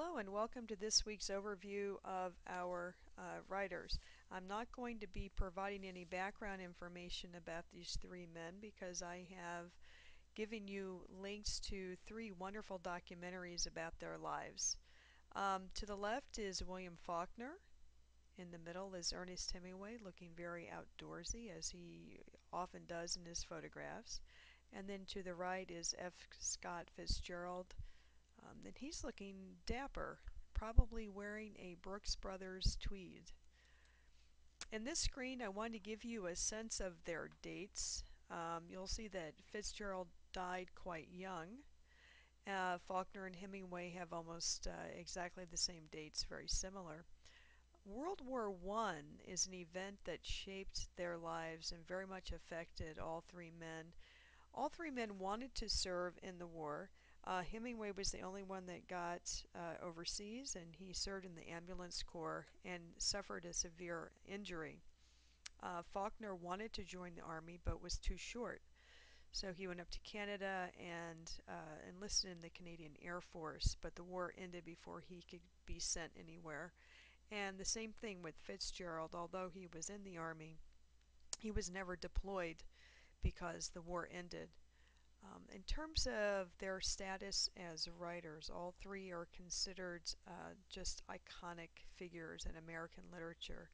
Hello and welcome to this week's overview of our writers. I'm not going to be providing any background information about these three men because I have given you links to three wonderful documentaries about their lives. To the left is William Faulkner. In the middle is Ernest Hemingway, looking very outdoorsy as he often does in his photographs. And then to the right is F. Scott Fitzgerald, and he's looking dapper, probably wearing a Brooks Brothers tweed. In this screen, I wanted to give you a sense of their dates. You'll see that Fitzgerald died quite young. Faulkner and Hemingway have almost exactly the same dates, very similar. World War I is an event that shaped their lives and very much affected all three men. All three men wanted to serve in the war. Hemingway was the only one that got overseas, and he served in the ambulance corps and suffered a severe injury. Faulkner wanted to join the army but was too short, so he went up to Canada and enlisted in the Canadian Air Force, but the war ended before he could be sent anywhere. And the same thing with Fitzgerald. Although he was in the army, he was never deployed because the war ended. In terms of their status as writers, all three are considered just iconic figures in American literature,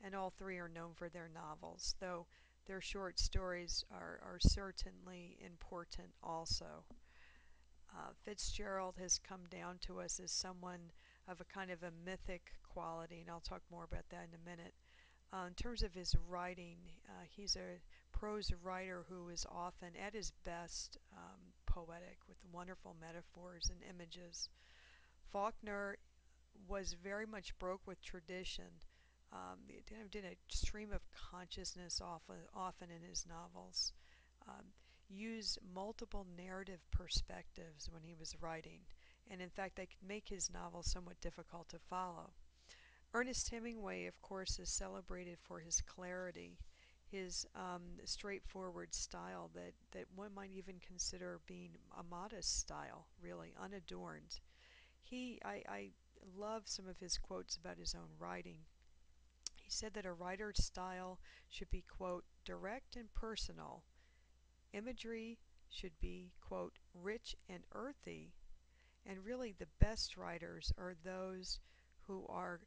and all three are known for their novels, though their short stories are certainly important also. Fitzgerald has come down to us as someone of a kind of a mythic quality, and I'll talk more about that in a minute. In terms of his writing, he's a prose writer who is often at his best poetic with wonderful metaphors and images. Faulkner was very much broke with tradition. He did a stream of consciousness often in his novels. Um, used multiple narrative perspectives when he was writing, and in fact, they could make his novels somewhat difficult to follow. Ernest Hemingway, of course, is celebrated for his clarity, his straightforward style that one might even consider being a modest style, really unadorned. I love some of his quotes about his own writing. He said that a writer's style should be, quote, direct and personal. Imagery should be, quote, rich and earthy, and really the best writers are those who are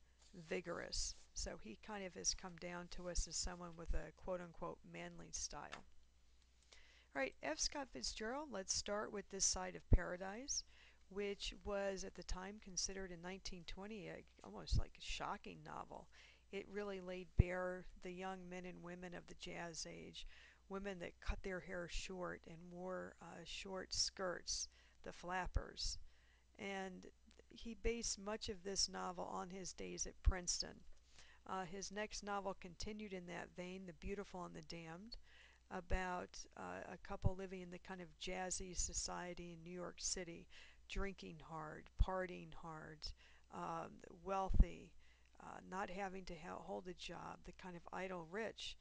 vigorous. So he kind of has come down to us as someone with a quote-unquote manly style. All right, F. Scott Fitzgerald, let's start with This Side of Paradise, which was at the time considered in 1920 almost like a shocking novel. It really laid bare the young men and women of the jazz age, women that cut their hair short and wore short skirts, the flappers. And he based much of this novel on his days at Princeton. His next novel continued in that vein, The Beautiful and the Damned, about a couple living in the kind of jazzy society in New York City, drinking hard, partying hard, wealthy, not having to hold a job, the kind of idle rich.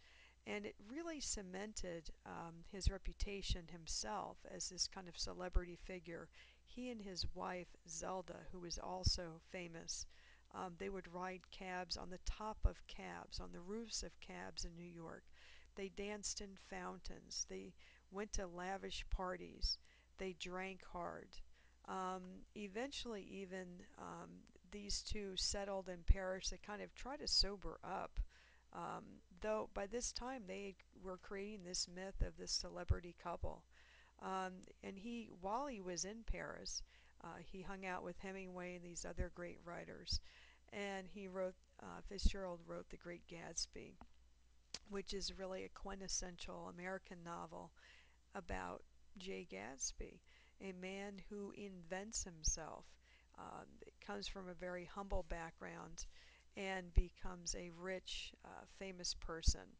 And it really cemented his reputation himself as this kind of celebrity figure. He and his wife, Zelda, who was also famous, they would ride cabs on the top of cabs, on the roofs of cabs in New York. They danced in fountains. They went to lavish parties. They drank hard. Eventually, even these two settled in Paris to kind of try to sober up. Though by this time they were creating this myth of this celebrity couple. And while he was in Paris, he hung out with Hemingway and these other great writers. And Fitzgerald wrote The Great Gatsby, which is really a quintessential American novel about Jay Gatsby, a man who invents himself. Comes from a very humble background and becomes a rich, famous person.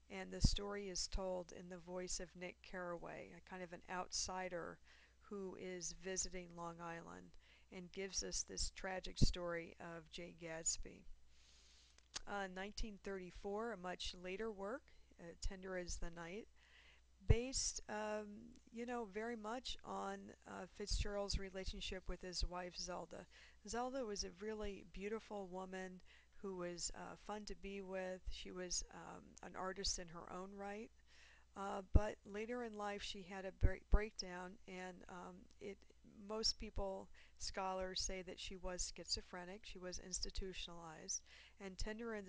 And the story is told in the voice of Nick Carraway, a kind of an outsider who is visiting Long Island and gives us this tragic story of Jay Gatsby. 1934, a much later work, Tender as the Night, based, very much on Fitzgerald's relationship with his wife Zelda. Zelda was a really beautiful woman who was fun to be with. She was an artist in her own right. But later in life, she had a breakdown, and it most people, scholars, say that she was schizophrenic. She was institutionalized, and Tender in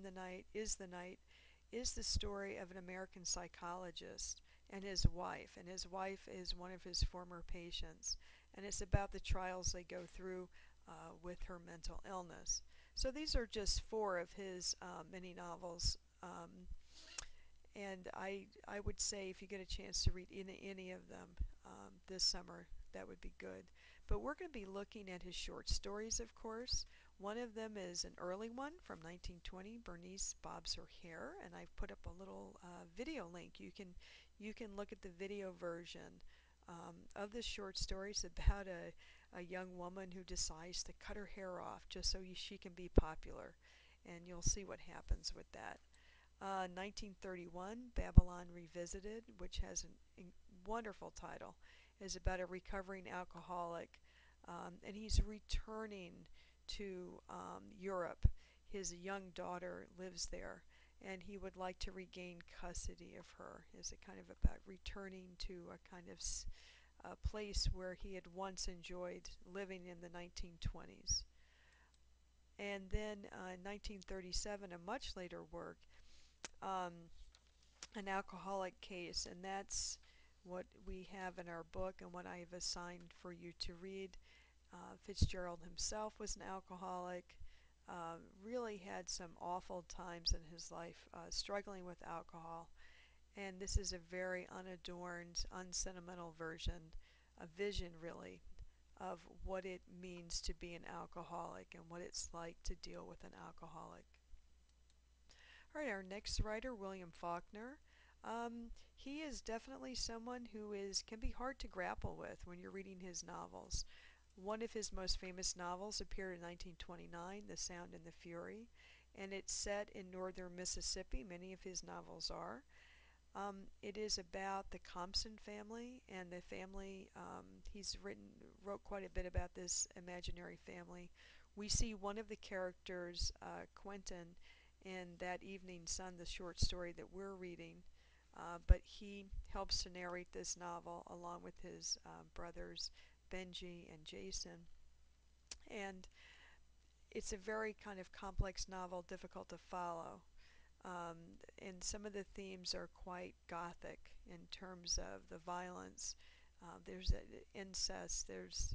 the Night is the story of an American psychologist and his wife is one of his former patients, and it's about the trials they go through with her mental illness. So these are just four of his many novels. And I would say if you get a chance to read any of them this summer, that would be good. But we're going to be looking at his short stories, of course. One of them is an early one from 1920, Bernice Bobs Her Hair, and I've put up a little video link. You can look at the video version of this short story. It's about a young woman who decides to cut her hair off just so she can be popular, and you'll see what happens with that. 1931, Babylon Revisited, which has a wonderful title, is about a recovering alcoholic, and he's returning to Europe. His young daughter lives there, and he would like to regain custody of her. Is it kind of about returning to a kind of a place where he had once enjoyed living in the 1920s. And then in 1937, a much later work, um, an alcoholic case, and that's what we have in our book and what I have assigned for you to read. Fitzgerald himself was an alcoholic, really had some awful times in his life struggling with alcohol, and this is a very unadorned, unsentimental version, a vision really, of what it means to be an alcoholic and what it's like to deal with an alcoholic. All right, our next writer, William Faulkner. He is definitely someone who can be hard to grapple with when you're reading his novels. One of his most famous novels appeared in 1929, The Sound and the Fury, and it's set in northern Mississippi. Many of his novels are. It is about the Compson family, and the family, wrote quite a bit about this imaginary family. We see one of the characters, Quentin, in That Evening Sun, the short story that we're reading, but he helps to narrate this novel along with his brothers, Benji and Jason. And it's a very kind of complex novel, difficult to follow. And some of the themes are quite gothic in terms of the violence. There's incest, there's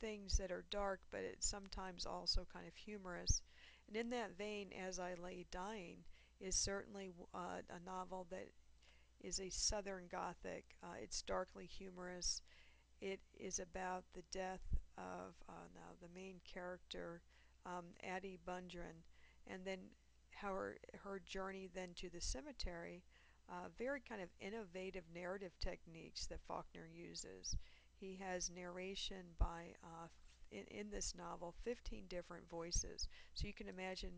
things that are dark, but it's sometimes also kind of humorous. And in that vein, As I Lay Dying is certainly a novel that is a Southern Gothic. It's darkly humorous. It is about the death of now the main character, Addie Bundren, and then how her journey then to the cemetery. Very kind of innovative narrative techniques that Faulkner uses. He has narration by in this novel 15 different voices, so you can imagine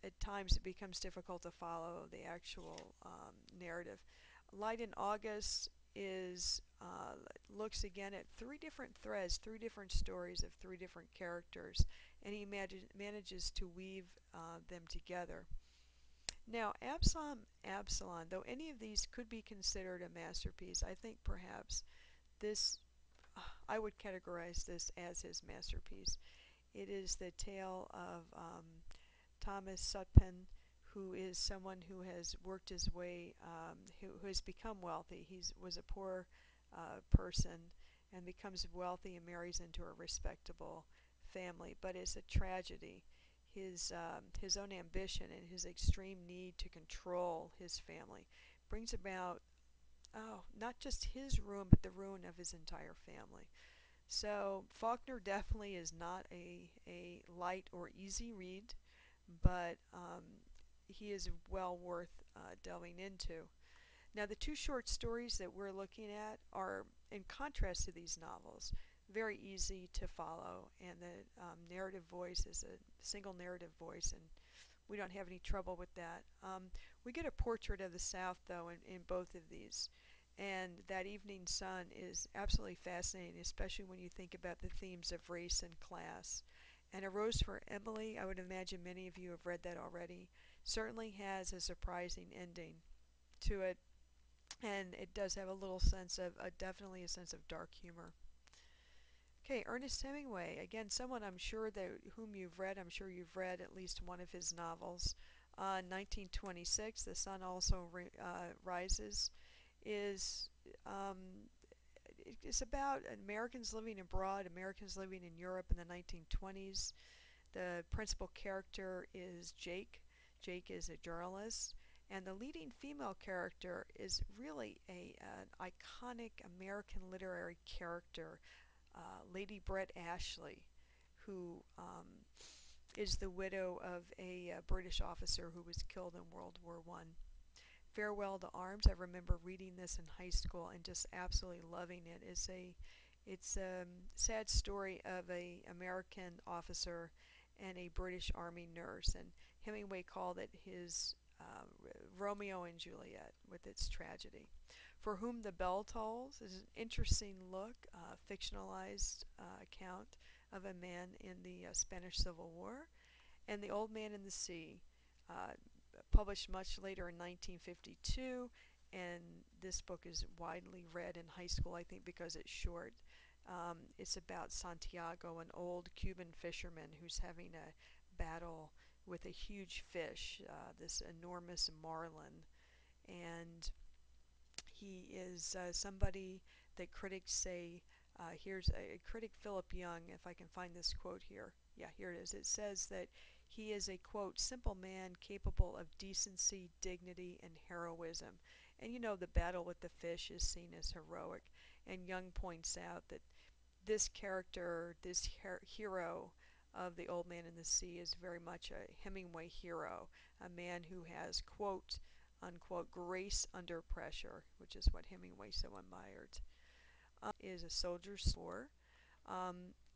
at times it becomes difficult to follow the actual narrative. Light in August is looks again at three different threads, three different stories of three different characters, and he manages to weave them together. Now, Absalom, though any of these could be considered a masterpiece, I think perhaps this, I would categorize this as his masterpiece. It is the tale of Thomas Sutpen, who is someone who has worked his way, who has become wealthy. He was a poor person and becomes wealthy and marries into a respectable family, but it's a tragedy. His own ambition and his extreme need to control his family brings about, not just his ruin, but the ruin of his entire family. So Faulkner definitely is not a light or easy read, but he is well worth delving into. Now, the two short stories that we're looking at are, in contrast to these novels, very easy to follow, and the narrative voice is a single narrative voice, and we don't have any trouble with that. We get a portrait of the South, though, in both of these. And that evening sun is absolutely fascinating, especially when you think about the themes of race and class. And A Rose for Emily, I would imagine many of you have read that already, certainly has a surprising ending to it. And it does have a little sense of, definitely a sense of dark humor. Okay, Ernest Hemingway, again, someone I'm sure that whom you've read. I'm sure you've read at least one of his novels. 1926, The Sun Also Rises, is um, it's about Americans living abroad, Americans living in Europe in the 1920s. The principal character is Jake. Jake is a journalist, and the leading female character is really an iconic American literary character, Lady Brett Ashley, who is the widow of a British officer who was killed in World War One. Farewell to Arms. I remember reading this in high school and just absolutely loving it. It's a sad story of a American officer and a British Army nurse, and Hemingway called it his Romeo and Juliet with its tragedy. For Whom the Bell Tolls is an interesting look, fictionalized account of a man in the Spanish Civil War, and The Old Man and the Sea, uh, published much later in 1952, and this book is widely read in high school, I think, because it's short. It's about Santiago, an old Cuban fisherman who's having a battle with a huge fish, this enormous marlin, and he is somebody that critics say, here's a critic, Philip Young, if I can find this quote here. Yeah, here it is. It says that he is a, quote, simple man capable of decency, dignity, and heroism. And you know, the battle with the fish is seen as heroic. And Young points out that this character, this hero of The Old Man in the Sea, is very much a Hemingway hero, a man who has, quote, unquote, grace under pressure, which is what Hemingway so admired. Is A Soldier's Sore.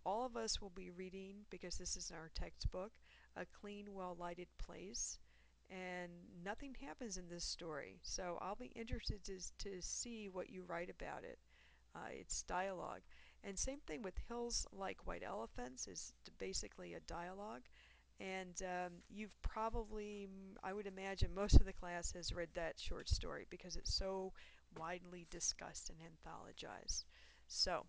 All of us will be reading, because this is our textbook, A Clean, Well-Lighted Place, and nothing happens in this story, so I'll be interested to see what you write about it. It's dialogue. And same thing with Hills Like White Elephants is basically a dialogue. And you've probably, I would imagine, most of the class has read that short story because it's so widely discussed and anthologized. So,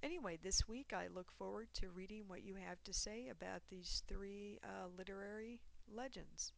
anyway, this week I look forward to reading what you have to say about these three literary legends.